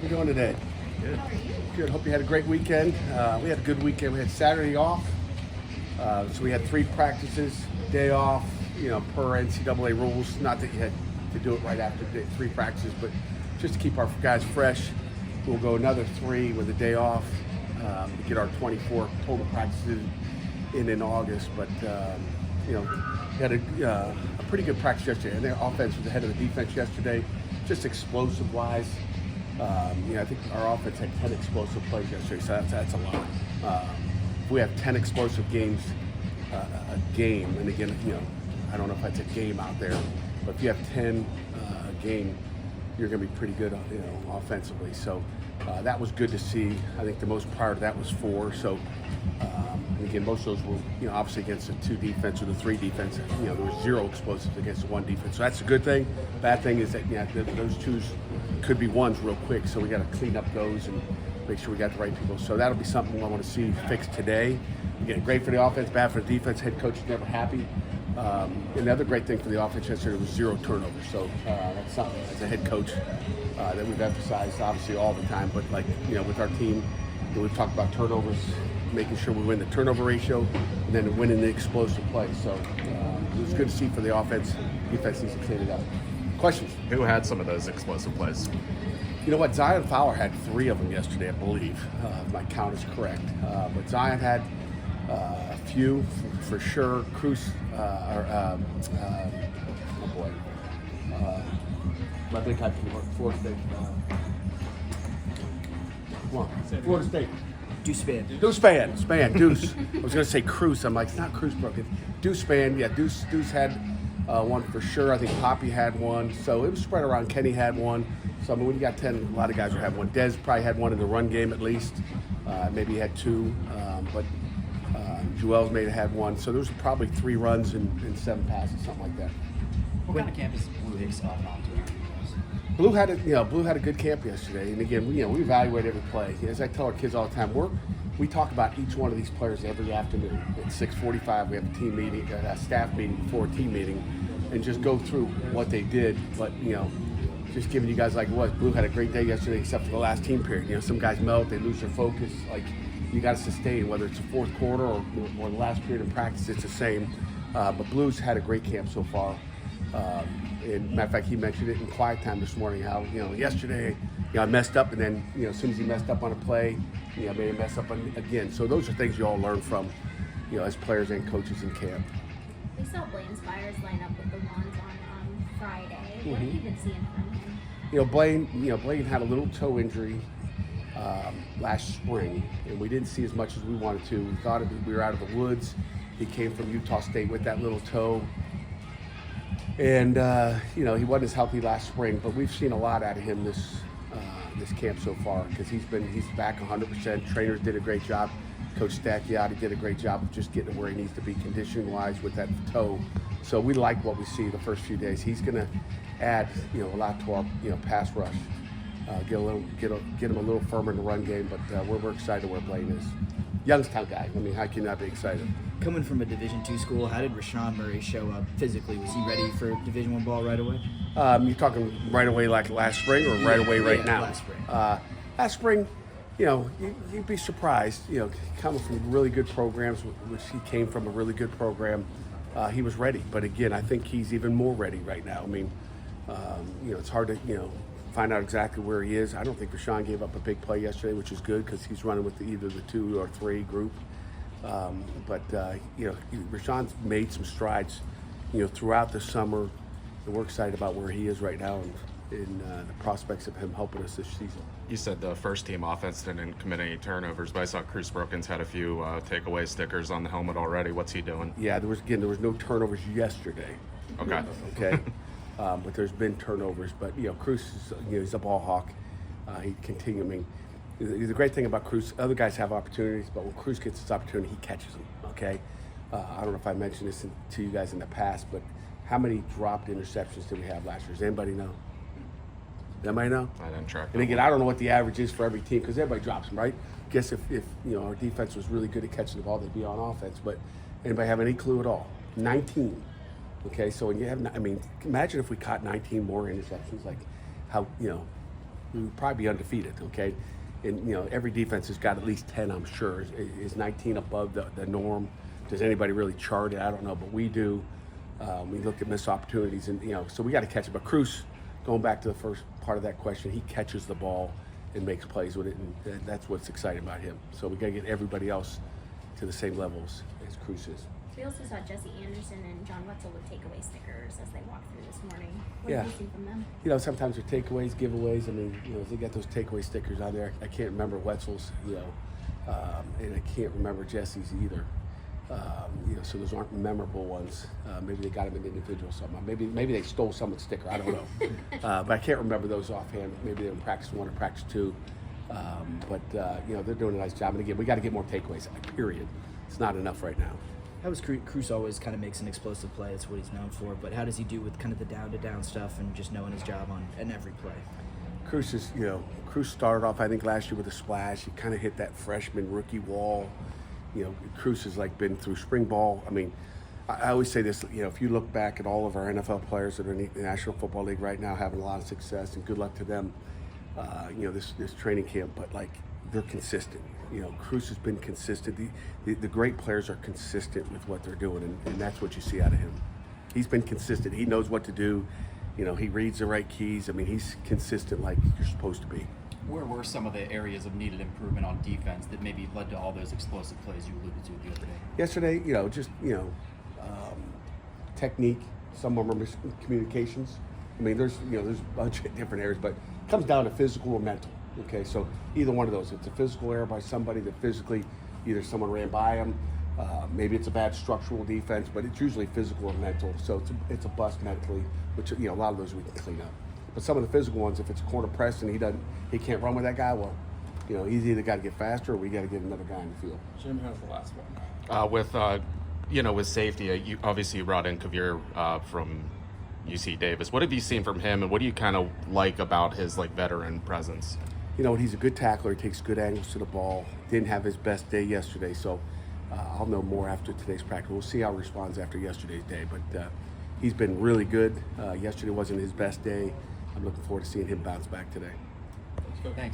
you doing today? Good. Good. Hope you had a great weekend. We had a good weekend. We had Saturday off. So we had 3 practices, day off, per NCAA rules. Not that you had to do it right after 3 practices, but just to keep our guys fresh. We'll go another 3 with a day off to get our 24 total practices in August. But, we had a pretty good practice yesterday. And their offense was ahead of the defense yesterday, just explosive-wise. I think our offense had 10 explosive plays yesterday, so that's a lot. If we have 10 explosive games a game, and again, I don't know if that's a game out there, but if you have 10 a game, you're going to be pretty good, offensively. So that was good to see. I think the most prior to that was 4. So, and again, most of those were, obviously against the 2 defense or the 3 defense. There was 0 explosives against the 1 defense. So that's a good thing. Bad thing is that those 2s could be 1s real quick. So we got to clean up those and make sure we got the right people. So that'll be something I want to see fixed today. Again, great for the offense, bad for the defense. Head coach is never happy. And the other great thing for the offense yesterday was 0 turnovers. So that's something as a head coach that we've emphasized obviously all the time. But with our team, we've talked about turnovers, making sure we win the turnover ratio, and then winning the explosive play. So it was good to see for the offense. Defense needs to clean it up. Questions? Who had some of those explosive plays? You know what? Zion Fowler had 3 of them yesterday, I believe. If my count is correct. But Zion had a few for sure. Cruz, oh boy. My big guy from Florida State. Come on, Florida State. Deuce Spann. Deuce. I was going to say Cruz. I'm like, it's not Cruz, bro. Deuce Spann. Yeah, Deuce had one for sure. I think Poppy had one. So it was spread around. Kenny had one. So, when you got 10, a lot of guys will have one. Dez probably had one in the run game at least. Maybe he had 2. But Joel's may have had one. So there was probably 3 runs and 7 passes, something like that. What kind of camp is Blue Hicks gotten on to? Blue had a good camp yesterday, and again, we evaluate every play. As I tell our kids all the time, we talk about each one of these players every afternoon. At 6:45, we have a team meeting, a staff meeting before a team meeting, and just go through what they did. But just giving you guys Blue had a great day yesterday, except for the last team period. Some guys melt, they lose their focus. You got to sustain, whether it's the 4th quarter or the last period in practice, it's the same. But Blue's had a great camp so far. And matter of fact, he mentioned it in quiet time this morning. How yesterday, I messed up, and then as soon as he messed up on a play, I made him mess up again. So those are things you all learn from, as players and coaches in camp. We saw Blaine's Fires line up with the ones on Friday. What have you been seeing from him? Blaine had a little toe injury last spring, and we didn't see as much as we wanted to. We thought we were out of the woods. He came from Utah State with that little toe. And he wasn't as healthy last spring, but we've seen a lot out of him this camp so far because he's back 100%. Trainers did a great job. Coach Stacchiotti did a great job of just getting him where he needs to be conditioning-wise with that toe. So we like what we see the first few days. He's going to add a lot to our pass rush. Get him a little firmer in the run game, but we're excited where Blaine is. Youngstown guy. How can you not be excited? Coming from a Division II school, how did Rashawn Murray show up physically? Was he ready for Division I ball right away? You're talking right away like last spring or right away right now? Last spring. Last spring, you'd be surprised. Coming from really good programs, which he came from a really good program, he was ready. But again, I think he's even more ready right now. It's hard to, find out exactly where he is. I don't think Rashawn gave up a big play yesterday, which is good because he's running with either the 2 or 3 group. Rashawn's made some strides, throughout the summer, and we're excited about where he is right now and the prospects of him helping us this season. You said the first team offense didn't commit any turnovers, but I saw Cruz Brookins had a few takeaway stickers on the helmet already. What's he doing? Yeah, there was no turnovers yesterday. Okay. But there's been turnovers. But Cruz is he's a ball hawk. He continue. The great thing about Cruz, other guys have opportunities, but when Cruz gets his opportunity, he catches them. Okay. I don't know if I mentioned this to you guys in the past, but how many dropped interceptions did we have last year? Does anybody know? Anybody know? I didn't track. And again, I don't know what the average is for every team because everybody drops them, right? Guess if our defense was really good at catching the ball, they'd be on offense. But anybody have any clue at all? 19. Okay, so when you have, imagine if we caught 19 more interceptions, like how we would probably be undefeated. Okay, and every defense has got at least 10. I'm sure. Is 19 above the norm? Does anybody really chart it? I don't know, but we do. We look at missed opportunities, and so we got to catch it. But Cruz, going back to the first part of that question, he catches the ball and makes plays with it, and that's what's exciting about him. So we got to get everybody else to the same levels as Cruz is. We also saw Jesse Anderson and John Wetzel with takeaway stickers as they walked through this morning. What Yeah. did you see from them? Sometimes they're takeaways, giveaways. I mean, they got those takeaway stickers on there. I can't remember Wetzel's, and I can't remember Jesse's either. So those aren't memorable ones. Maybe they got them in individual somehow. Maybe they stole someone's sticker. I don't know. But I can't remember those offhand. Maybe they were in practice 1 or practice 2. They're doing a nice job. And again, we got to get more takeaways. Period. It's not enough right now. How was Cruz always kind of makes an explosive play? That's what he's known for. But how does he do with kind of the down-to-down stuff and just knowing his job on every play? Cruz started off, I think, last year with a splash. He kind of hit that freshman rookie wall. Cruz has been through spring ball. I mean, I always say this, if you look back at all of our NFL players that are in the National Football League right now having a lot of success, and good luck to them, this training camp, but they're consistent. Cruz has been consistent. The great players are consistent with what they're doing, and that's what you see out of him. He's been consistent. He knows what to do. He reads the right keys. I mean, he's consistent like you're supposed to be. Where were some of the areas of needed improvement on defense that maybe led to all those explosive plays you alluded to the other day? Yesterday, technique, some of them are miscommunications. I mean, there's a bunch of different areas, but it comes down to physical or mental. Okay, so either one of those. It's a physical error by somebody that physically, either someone ran by them, maybe it's a bad structural defense, but it's usually physical or mental. So it's a bust mentally, which a lot of those we can clean up. But some of the physical ones, if it's a corner press and he can't run with that guy, well, he's either got to get faster or we got to get another guy in the field. Jim has the last one. With safety, you obviously brought in Kavir from UC Davis. What have you seen from him, and what do you kind of like about his veteran presence? He's a good tackler. He takes good angles to the ball. Didn't have his best day yesterday, so I'll know more after today's practice. We'll see how he responds after yesterday's day, but he's been really good. Yesterday wasn't his best day. I'm looking forward to seeing him bounce back today. Thanks.